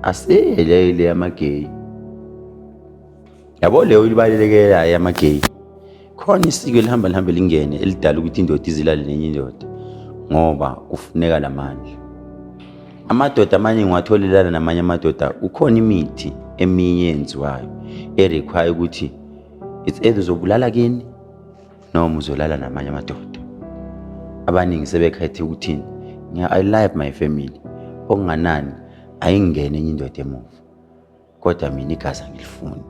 Asele yamagay. Yabo leyo libalekela yamagay. Khona isiko elihamba lingene elidala ukuthi indoda izilale nenye indoda ngoba kufuneka lamandla. Amadoda amanye ngiwatholelana namanye amadoda ukhona imithi eminye yenziwayo require ukuthi it's either uzobulala kini noma uzolala namanye amadoda. Abaningi sebekhethe ukuthini I love my family okunganani ayingene enye indoda emuva kodwa mina igazi angilifuni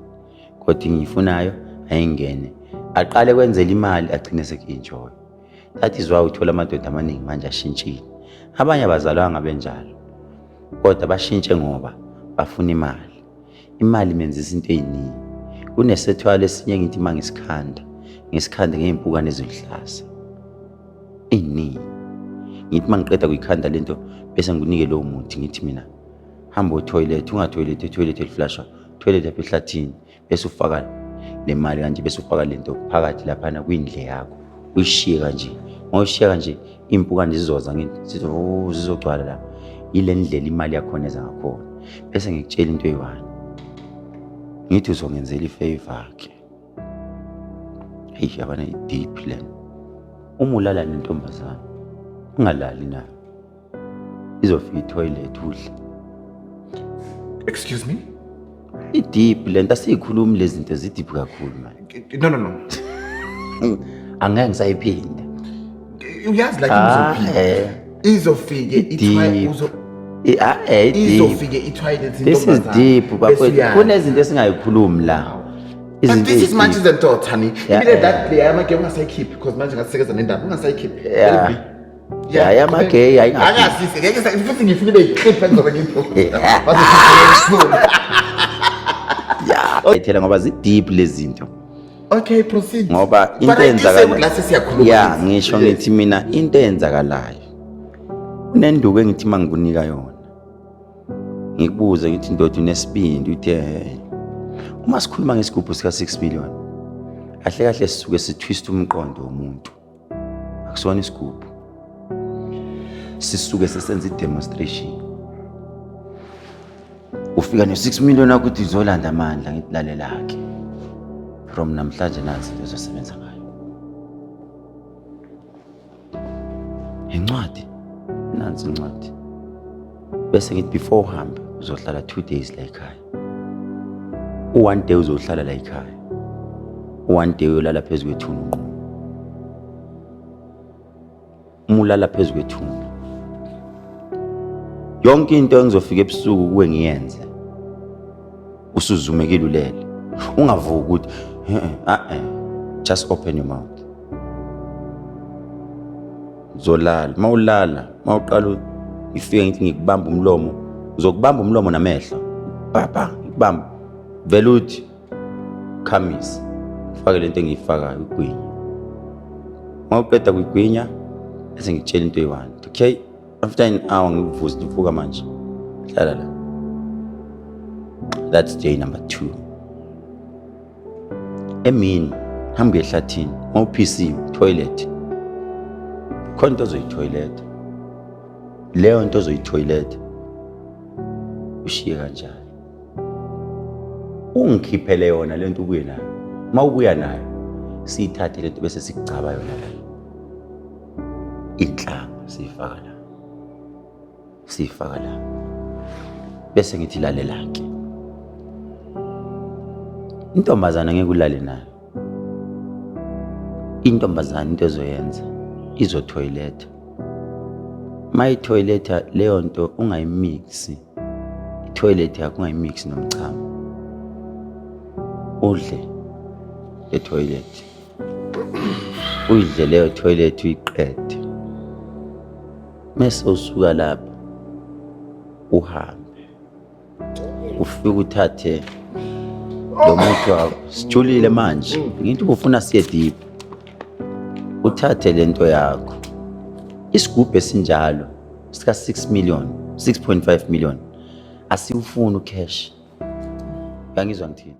kodwa engiyifunayo ayingene aqale kwenzela imali agcine sekenjoy. That is why uthola amadoda amaningi manje ashintshile. Abanye abazalwanga benjalo kodwa bashintshe ngoba bafuna imali. Imali menzisa into eziningi. Kunesethwala esinye ngithi mangisikhanda ngeimpukane eziluhlaza eziningi. Ngithi mangiqeda kuyikhanda lento bese ngikunike lo muthi ngithi mina hamba utoilet toilet eliflashwa toilet lapha ehlathini bese ufaka le mali kanje bese ufaka lento phakathi lapha na kwindle yakho uyishiye kanje mawushiya kanje impukane zizoza ngithi sithi zizogcwala la ile ndlela imali yakho neza ngakhona bese ngikutshela into eyiwani ngithi uzongenzela ifavor ke hey yabana deep plan uma ulala nentombazana ungalali nayo izofika itoilet udla. Excuse me? Deep lento asikhulumi lezi zinto zideep kakhulu man. No. Angeke ngisayiphinda. Uyazi like izofike izofike itoilet into. This is deep bafowethu. Kunezinto esingayikhulumi la. But this is much than thought, honey. Even that player amagame ungasayikhiphi because manje ngasekeza nendaba ungasayikhiphi. Yeah, yamagay ayingasisi ngeke futhi ngifike beyikhipha ngoba ngipho. Yeah, ethela ngoba zi deep lezi zinto. Okay, proceed. Ngoba into enzakalayo. Yeah, ngisho ngithi mina into enzakalayo. Unenduku engithi mangikunika yona. Ngikubuza ngithi indoda unesibindi uthe uma sikhuluma ngesigubhu sika 6 million. Kahle sisuke sitwist umqondo womuntu. Akusona isigubhu. Sisuke sesenza demonstration. Ufika ne6 million akuthi izolanda amandla ngitlalela lakhe. From namhlanje nansi into ezosebenza ngayo. Incwadi. Nansi incwadi. Bese ngithi before uhambe uzohlala 2 days la ekhaya. U1 day uzohlala la ekhaya. U1 day uyolala phezulu kwethunqa. Umulala phezulu kwethunqa. Yonke into engizofika ebusuku kuwe ngiyenze. Usuzumekile ulele. Ungavuka ukuthi just open your mouth. Zolala, mawulala, mawuqala ifike ngithi ngikubamba umlomo, uzokubamba umlomo namehlo. Papa, ngikubamba. Vele uthi khamisi. Faka lento engiyifakayo ugwinya. Mawuqeda kugwinya bese ngitshela into eyiwani. Okay? After an hour ngikuvuza ndivuka manje. Hlala la. That's day number 2. Emini hamba ehlathini, mawuphisi toilet. Khona into zoyitoilet. Leyo into zoyitoilet. Ushiye kanjani? Ungikhiphele yona lento ubuye nayo. Mawubuya nayo, siyithathe lento bese sikugcaba yona la. Inhlanga siyifaka la. Bese ngithi lalela ke. Intombazana ngeke ulale nayo. Intombazana into ezoyenza izo toilet. My toilet leyo nto ungayimixi. Toilet yakho ungayimix nomchamo. Udle toilet. Uyidle leyo toilet uyiqede. Mase usuka lapha uhambe. Ufike uthathe lo muntu wakho. Sijulile manje. Ngithi ufuna siye deep. Uthathe lento yakho. Isigubhu esinjalo sika 6 million, 6.5 million. Asiwufuni ucash. Ngangizwa ngithini?